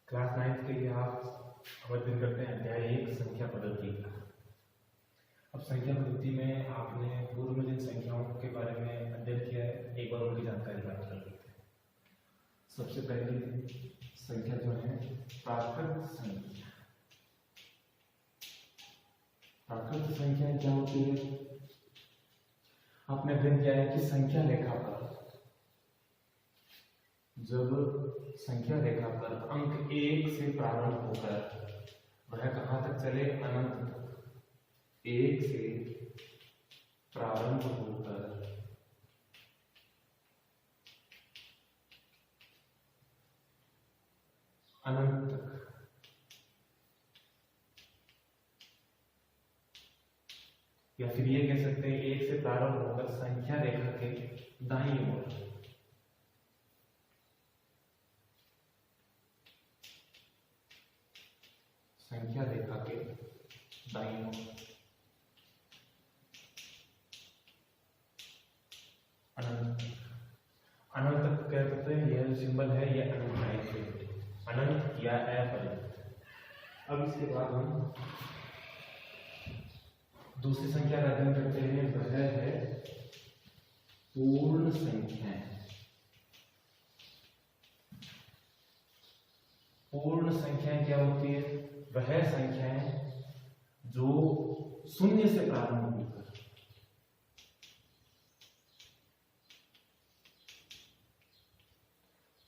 Class 9th के लिए आप अध्ययन करते हैं अध्याय 1 संख्या पद्धति। अब संख्या पद्धति में आपने पूर्व में जिन संख्याओं के बारे में अध्ययन किया है एक बार उनकी जानकारी प्राप्त कर लेते हैं। सबसे पहली संख्या जो है प्राकृत संख्या। प्राकृत संख्या क्या होती है? आपने अध्ययन किया है कि संख्या रेखा पर जब संख्या रेखा पर अंक 1 से प्रारंभ होकर वह कहां तक चले? अनंत तक। 1 से प्रारंभ होकर अनंत तक, या फिर ये कह सकते हैं 1 से प्रारंभ होकर संख्या रेखा के दाईं ओर संख्या रेखा के दाईं ओर अनंत अनंत तक कह सकते हैं। यह जो सिंबल है यह अनंत अनंत या अपरिमित। अब इसके बाद हम दूसरी संख्या का अध्ययन करते हैं, वह है पूर्ण संख्याएं। पूर्ण संख्याएं क्या होती है? वह संख्याएं जो शून्य से प्रारंभ होकर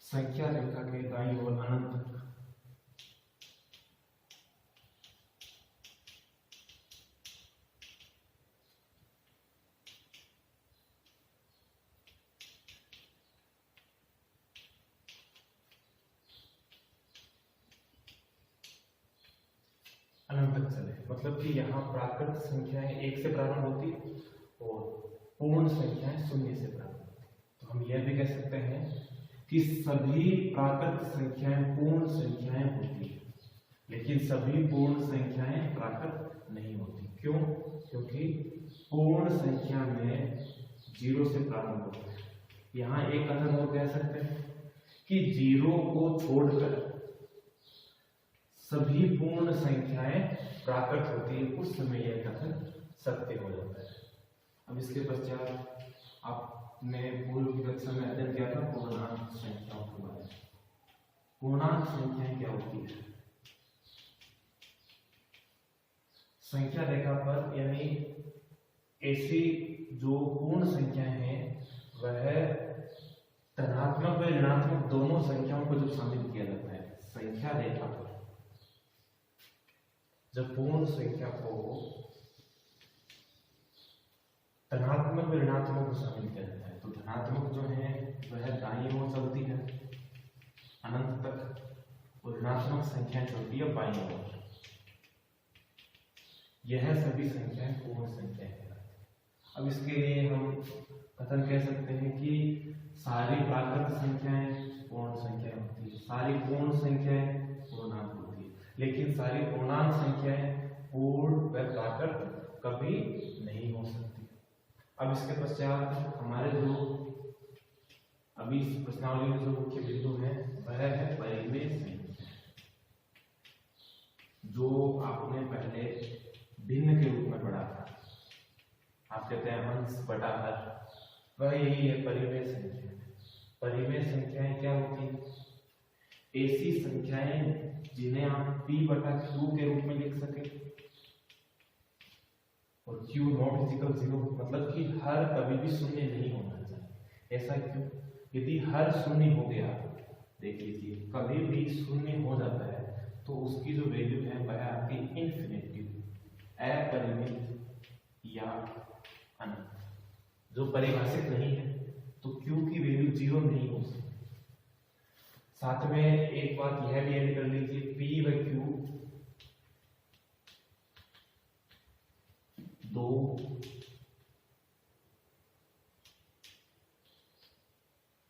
संख्या रेखा के दाईं ओर अनंत तक अनंत तक चले। मतलब कि यहाँ प्राकृत संख्याएं 1 से प्रारंभ होती और पूर्ण संख्याएं शून्य से प्रारंभ होती। तो हम यह भी कह सकते हैं कि सभी प्राकृत संख्याएं पूर्ण संख्याएं होती है, लेकिन सभी पूर्ण संख्याएं प्राकृत नहीं होती। क्यों? क्योंकि पूर्ण संख्या में 0 से प्रारंभ होता है। यहाँ एक कथन और कह सकते हैं कि 0 को छोड़कर सभी पूर्ण संख्याएं प्राकृत होती है। उस समय यह कथन सत्य हो जाता है। अब इसके पश्चात आपने पूर्व की कक्षा में अध्ययन किया था पूर्णांक संख्याओं के बारे में। पूर्णांक संख्याएं क्या होती है? संख्या रेखा पर यानी ऐसी जो पूर्ण संख्याएं हैं वह धनात्मक व ऋणात्मक दोनों संख्याओं को जब शामिल किया जाता है संख्या रेखा पर, जब पूर्ण संख्या को धनात्मक व ऋणात्मक को शामिल किया जाता है तो धनात्मक जो है वह दाईं ओर चलती है अनंत तक और ऋणात्मक संख्या चलती है बाईं ओर। यह सभी संख्याएं पूर्ण संख्याएं कहलाती हैं। अब इसके लिए हम कथन कह सकते हैं कि सारी प्राकृत संख्याएं पूर्ण संख्याएं होती है, सारी पूर्ण संख्याएं पूर्णांक होती है, लेकिन सारी पूर्णांक संख्याएं पूर्ण व प्राकृत कभी नहीं हो सकती। अब इसके पश्चात हमारे जो अभी इस प्रश्नावली में जो मुख्य बिंदु है वह है परिमेय संख्या, जो आपने पहले भिन्न के रूप में पढ़ा था। आप कहते हैं अंश बटा हर, वह यही है परिमेय संख्या। परिमेय संख्याएं क्या होती है? ऐसी संख्याएं जिन्हें आप p बटा q के रूप में लिख सके और q नॉट इक्वल 0, मतलब कि हर कभी भी शून्य नहीं होना चाहिए। ऐसा क्यों? यदि हर शून्य हो गया, देख लीजिए कभी भी शून्य हो जाता है तो उसकी जो वैल्यू है वह आपकी इन्फिनिटी, अपरिमित या अनंत, जो परिभाषित नहीं है। तो q की वैल्यू 0 नहीं हो सकती। साथ में एक बात यह भी ऐड कर लीजिए, p व q दो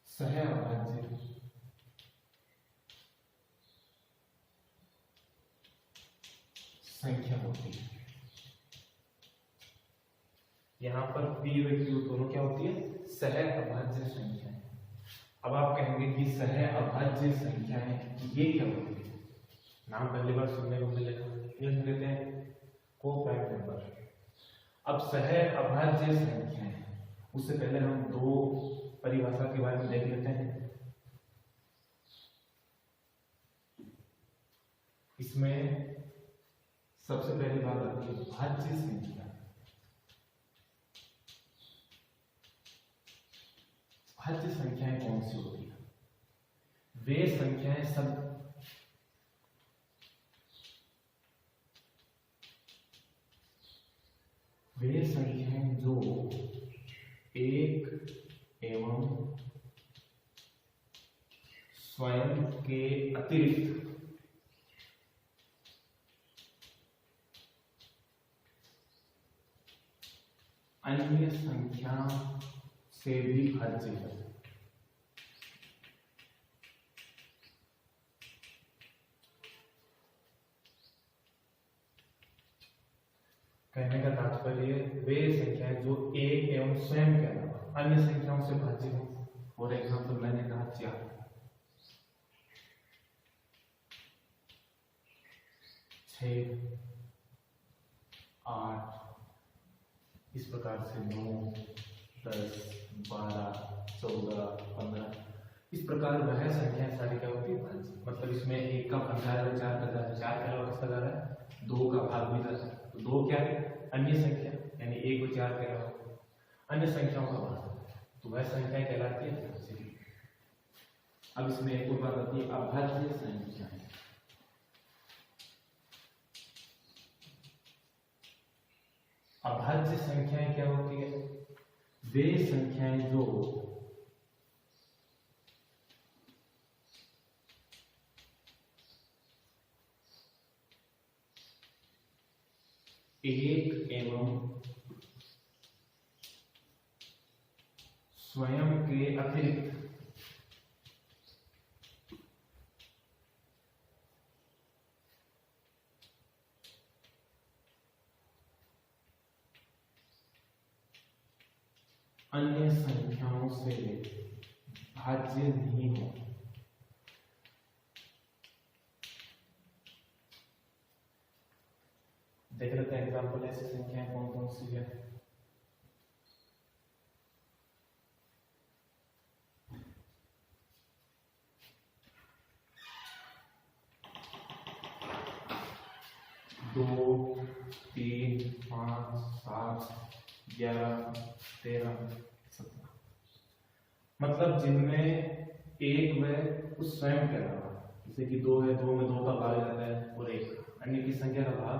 सहअभाज्य संख्या होती है। यहाँ पर p व q दोनों क्या होती है? सहअभाज्य संख्या। अब आप कहेंगे कि सहअभाज्य संख्याएं ये क्या होती है? नाम पहली बार सुनने को मिलेगा, इन्हें कहते हैं को-प्राइम नंबर। अब सह अभाज्य संख्याएं, उससे पहले हम दो परिभाषा के बारे में देख लेते हैं। इसमें सबसे पहली बात आती है भाज्य संख्या। भाज्य संख्याएं कौन सी होती है? वे संख्याएं सब वे संख्याएं जो एक एवं स्वयं के अतिरिक्त अन्य संख्या से भी भाज्य है। कहने का तात्पर्य वे संख्याएं जो एक एवं स्वयं के अलावा अन्य संख्याओं से भाज्य हो। फॉर एग्जाम्पल मैंने कहा 4, 6, 8, इस प्रकार से 9, 10, 12, 14, 15, इस प्रकार वह संख्या सारी क्या होती है? भाज्य। मतलब इसमें एक का भाग जा रहा है 4 का जा रहा है, 4 के अलावा किसका जा रहा है? 2 का भाग भी जा रहा है। तो 2 क्या है? अन्य संख्या, यानी 1 और 4 के अलावा अन्य संख्याओं का भाग, तो वह संख्या कहलाती है भाज्य। अब इसमें एक और बात आती है अभाज्य संख्याएं। अभाज्य संख्याएं क्या होती है? वे संख्याएं जो एक एवं स्वयं के अतिरिक्त अन्य संख्याओं से भाज्य नहीं हो। देख लेते हैं एग्जाम्पल, ऐसी संख्याएं कौन कौन सी है। दो, 3, 5, 7, 11, 13, 17, मतलब जिनमें एक व उस स्वयं के अलावा, जैसे कि 2 है, 2 में 2 का भाग जाता है और 1 अन्य की संख्या का भाग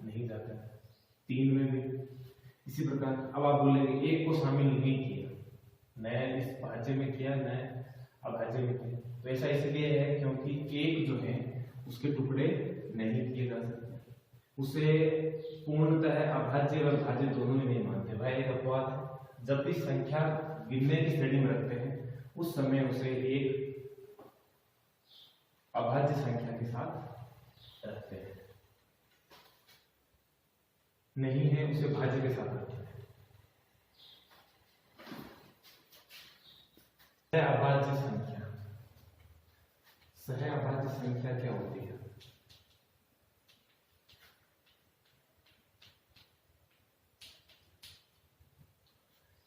नहीं जाता है। 3 में भी इसी प्रकार। अब आप बोलेंगे 1 को शामिल नहीं किया, न इस भाज्य में किया न अभाज्य में किया। तो ऐसा इसलिए है क्योंकि 1 जो है उसके टुकड़े नहीं किए जा सकते, उसे पूर्णतः अभाज्य और भाज्य दोनों ही नहीं मानते। वह एक अपवाद है। जब भी संख्या गिनने की श्रेणी में रखते हैं उस समय उसे एक अभाज्य संख्या के साथ रखते हैं, नहीं है उसे भाज्य के साथ रखते हैं। अभाज्य संख्या, सह अभाज्य संख्या क्या होती है?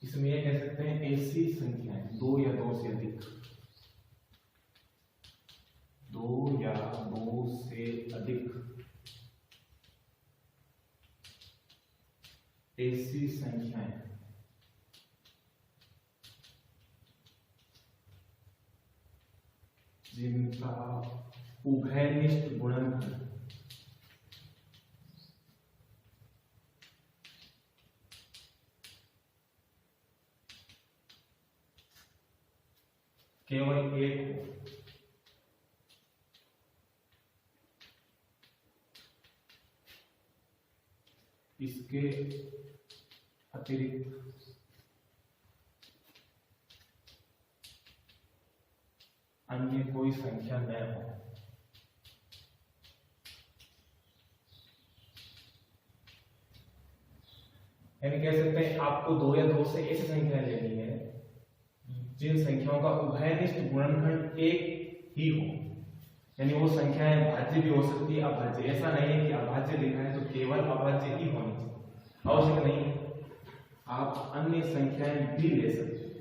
इसमें यह कह सकते हैं ऐसी संख्याएं 2 या 2 से अधिक, 2 या 2 से अधिक ऐसी संख्याएं जिनका उभयनिष्ठ गुणनफल केवल 1 हो, इसके अतिरिक्त अन्य कोई संख्या न हो। यानी कह सकते हैं आपको 2 या 2 से ऐसी संख्या लेनी है जिन संख्याओं का उभयनिष्ठ गुणनखंड 1 ही हो। यानी वो संख्याएं भाज्य भी हो सकती है, अभाज्य। ऐसा नहीं है कि अभाज्य लिखा है तो केवल अभाज्य ही होनी चाहिए, आवश्यक नहीं है, आप अन्य संख्याएं भी ले सकते हैं।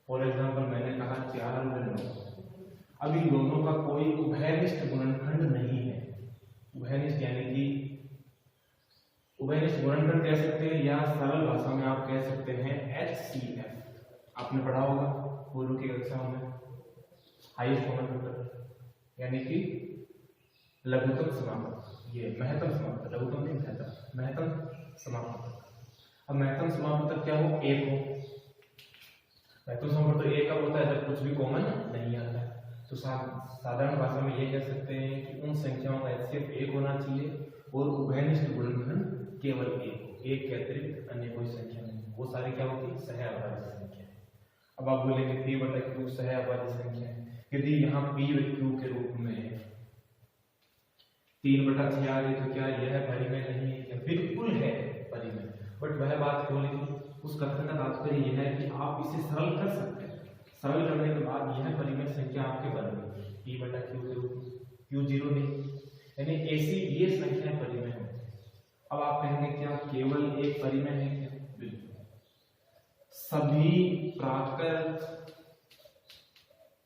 फॉर एग्जाम्पल मैंने कहा 4 और 9, अब इन दोनों का कोई उभयनिष्ठ गुणनखंड नहीं है। उभयनिष्ठ यानी कि उभयनिष्ठ गुणनखंड कह सकते हैं, या सरल भाषा में आप कह सकते हैं HCF। आपने पढ़ा होगा पूर्व की कक्षाओं में, हाईएस्ट कॉमन फैक्टर यानी कि लघुत्तम समापक, ये महत्तम समापक, लघुत्तम नहीं महत्तम समापक। अब महत्तम समापक क्या हो, 1 हो। महत्तम समापक तो 1 कब होता है, जब कुछ भी कॉमन नहीं आता है। तो साधारण भाषा में ये कह सकते हैं कि उन संख्याओं का HCF 1 होना चाहिए और उभयनिष्ठ गुणनखंड केवल 1 हो, 1 के अतिरिक्त अन्य कोई संख्या नहीं। वो सारी क्या होती है, सहअभाज्य संख्या है। अब आप बोलेंगे P/Q सहअभाज्य संख्या है। यदि यहाँ P/Q के रूप में 3/6 आ गई तो क्या यह परिमेय नहीं है? क्या बिल्कुल है परिमेय, बट वह बात क्यों लिखी? उस कथन का तात्पर्य यह है कि आप इसे सरल कर सकते हैं। सरल करने के बाद यह परिमेय संख्या आपके बन गई P/Q के रूप में, Q 0 नहीं, यानी ऐसी ये संख्या परिमेय होती है। अब आप कहेंगे क्या केवल एक परिमेय है क्या? बिल्कुल। सभी प्राकृत,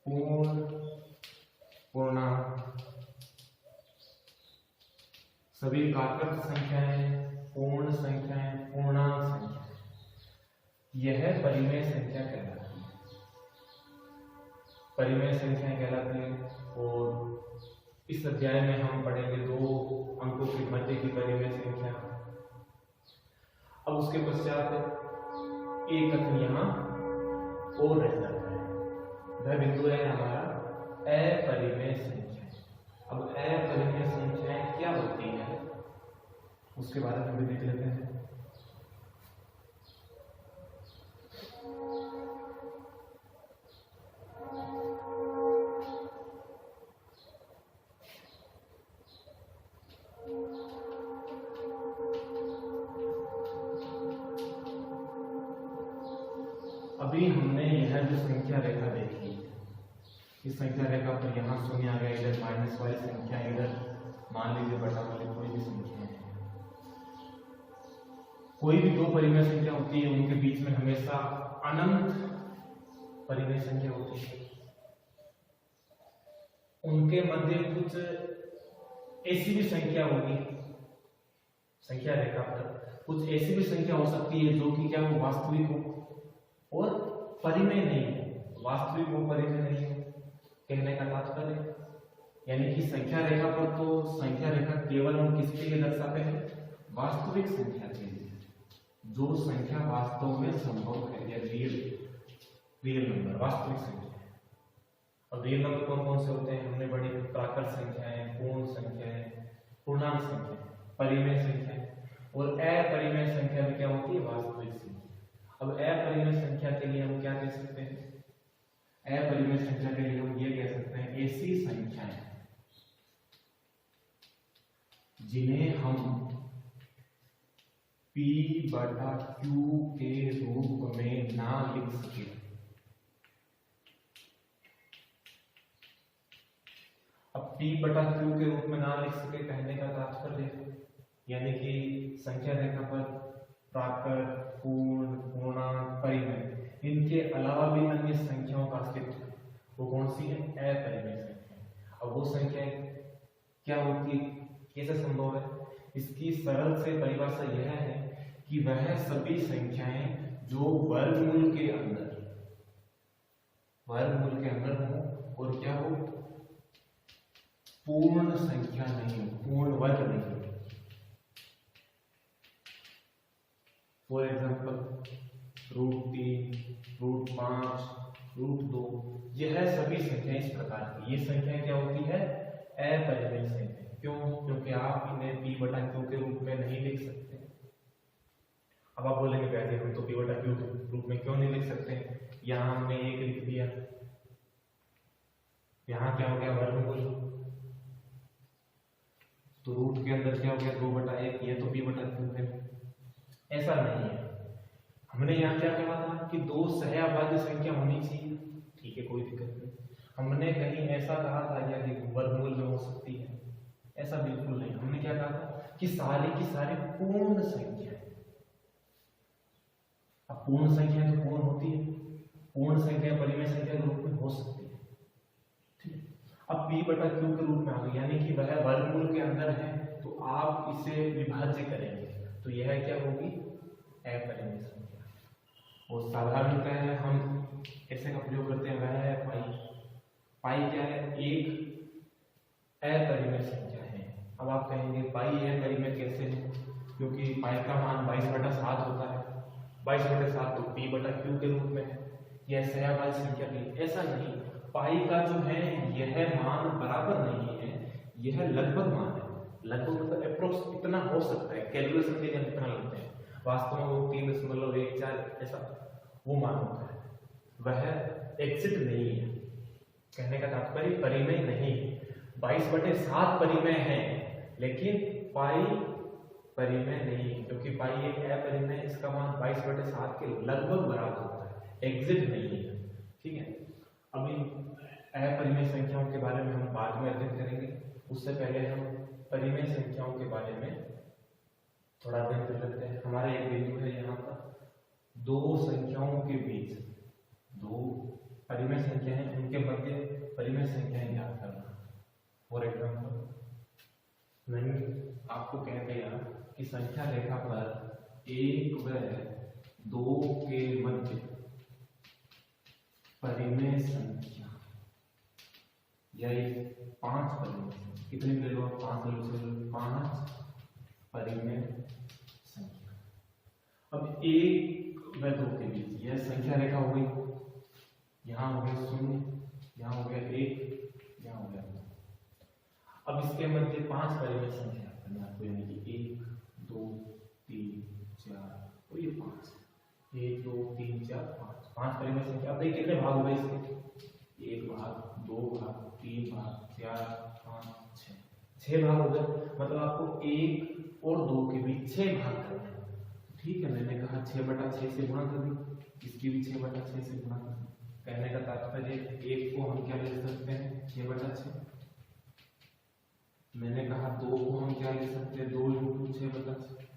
पूर्ण, पूर्णांक, सभी प्राकृत संख्याएं, पूर्ण संख्याएं, पूर्णांक संख्या, यह परिमेय संख्या कहलाती है। परिमेय संख्या कहलाती है। और इस अध्याय में हम पढ़ेंगे 2 अंकों के मध्य की परिमेय संख्या। अब उसके पश्चात एक कथन यहाँ और रह जाता है, वह बिंदु है हमारा अपरिमेय संख्या। अब अपरिमेय संख्याएं क्या होती है उसके बारे में भी देख लेते हैं। अभी हमने यह जो संख्या रेखा देखी, इस संख्या रेखा पर यहाँ शून्य आ गया, इधर माइनस वाली संख्या, इधर मान लीजिए बटा वाली कोई भी संख्या है। कोई भी 2 परिमेय संख्या होती है, उनके बीच में हमेशा अनंत परिमेय संख्या होती है। उनके मध्य कुछ ऐसी भी संख्या होगी, संख्या रेखा पर कुछ ऐसी भी संख्या हो सकती है जो कि क्या हो, वास्तविक हो और परिमेय नहीं हो। वास्तविक हो, परिमेय नहीं हो, कहने का तात्पर्य यानी कि संख्या रेखा पर तो संख्या रेखा केवल हम किसके लिए दर्शाते हैं, वास्तविक संख्या के लिए, जो संख्या वास्तव में संभव है, या रियल नंबर, वास्तविक संख्या। और रियल नंबर कौन कौन से होते हैं हमने बड़ी, प्राकृत संख्याएं, पूर्ण संख्याएं, पूर्णांक संख्या, परिमेय संख्या। और अपरिमेय संख्या भी क्या होती है, वास्तविक संख्या। अब अपरिमेय संख्या के लिए हम क्या कह सकते हैं, अपरिमेय संख्या के लिए हम ये कह सकते हैं ऐसी संख्याएं जिन्हें हम P/Q के रूप में ना लिख सके। अब P/Q के रूप में ना लिख सके कहने का तात्पर्य यानी कि संख्या रेखा पर प्राकृत, पूर्ण, पूर्णांक, परिमेय, इनके अलावा भी अन्य संख्याओं का अस्तित्व, वो कौन सी है, अपरिमेय संख्या। अब वो संख्या क्या होती है, कैसे संभव है? इसकी सरल से परिभाषा यह है कि वह सभी संख्याएं जो वर्गमूल के अंदर हो और क्या हो, पूर्ण संख्या नहीं हो, पूर्ण वर्ग नहीं हो। फॉर एग्जाम्पल √3, √5, √2, यह सभी संख्याएं इस प्रकार की, ये संख्याएं क्या होती है, अपरिमेय संख्या। क्यों? क्योंकि आप इन्हें P/Q के रूप में नहीं लिख सकते। अब आप बोलेंगे वैसे हम तो P/Q के रूप में क्यों नहीं लिख सकते, यहाँ हमने 1 लिख दिया, यहाँ क्या हो गया, वर्गमूल, तो रूट के अंदर क्या हो गया, 2/1, ये तो P/Q है। ऐसा नहीं है, हमने यहाँ क्या कहा था कि 2 सहअभाज्य संख्या होनी चाहिए, ठीक है, कोई दिक्कत नहीं। हमने कहीं ऐसा कहा था क्या कि वर्गमूल में हो सकती है? ऐसा बिल्कुल नहीं। हमने क्या कहा था कि सारी की सारी पूर्ण संख्या। अब पूर्ण संख्या तो पूर्ण होती है, पूर्ण संख्या परिमेय संख्या के रूप में हो सकती है, ठीक है। अब p बटा q के रूप में आ गई, यानी कि वह वर्गमूल के अंदर है, तो आप इसे विभाज्य करेंगे तो यह क्या होगी? अपरिमेय संख्या। और साधारणतः हम ऐसे का प्रयोग करते हैं, वह है पाई। पाई क्या है? एक अपरिमेय संख्या है। अब आप कहेंगे पाई अपरिमेय कैसे है? क्योंकि पाई का मान 22/7 होता है। 22/7 तो p बटा q के रूप में है, यह सहभाज्य संख्या भी। ऐसा नहीं, पाई का जो है यह मान बराबर नहीं है, यह लगभग मान है। लगभग मतलब अप्रोक्स इतना हो सकता है, कैलकुलेशन के लिए हम इतना लेते हैं, वास्तव में वो 3.14 ऐसा वो मान होता है, वह एग्जिट नहीं है। कहने का तात्पर्य परिमेय नहीं है। 22/7 परिमेय है, लेकिन पाई परिमेय नहीं है, क्योंकि पाई एक अपरिमेय, इसका मान 22/7 के लगभग बराबर होता है, एग्जिट नहीं है, ठीक है। अभी अपरिमेय संख्याओं के बारे में हम बाद में अध्ययन करेंगे, उससे पहले हम परिमेय संख्याओं के बारे में थोड़ा अध्ययन कर लेते हैं। हमारे एक बिंदु है यहाँ पर, दो संख्याओं के बीच, दो परिमेय संख्या है, उनके मध्य परिमेय संख्याएं ज्ञात करना। फॉर एग्जाम्पल, मैंने आपको कह दिया कि संख्या रेखा पर 1 व 2 के मध्य परिमेय संख्या, यह 5 परिमेय, कितने ले लो? 5 ले लो, 5 परिमेय संख्या। अब 1 व 2 के बीच यह संख्या रेखा हो गई, यहाँ हो गया 0, यहाँ हो गया 1, यहाँ हो गया 2। अब इसके मध्य 5 परिमेय संख्या आपको, यानी कि 1 2 3 4 और ये 5, 1 2 3 4 5, 5 परिमेय संख्या। अब देखिए कितने भाग हो गए इसके? 1 भाग, 2 भाग, 3 भाग, 4 5 6 भाग हो गए। मतलब आपको 1 और 2 के बीच 6 भाग करना है, ठीक है। मैंने कहा 6/6 से गुणा कर दी, इसकी भी 6/6 से गुणा कर दी। कहने का तात्पर्य 1 को हम क्या ले सकते हैं? 6/6। मैंने कहा 2 को हम क्या ले सकते हैं? 2 × 6/6,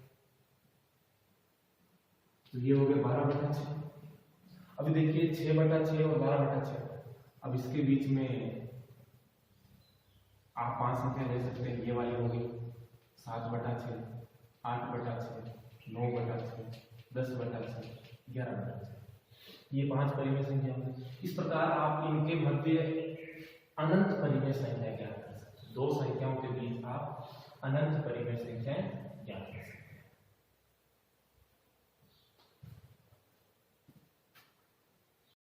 तो ये हो गया 12/6। अभी देखिए 6/6 और 12/6, अब इसके बीच में आप 5 संख्या ले सकते हैं। ये वाली होगी 7/6, 8/6, 9/6, 10/6, 11/6, ये 5 परिमेय संख्या होंगी। इस प्रकार आप इनके मध्य अनंत परिमेय संख्या ज्ञात कर सकते हैं। दो संख्याओं के बीच आप अनंत परिमेय संख्याएं ज्ञात कर सकते हैं।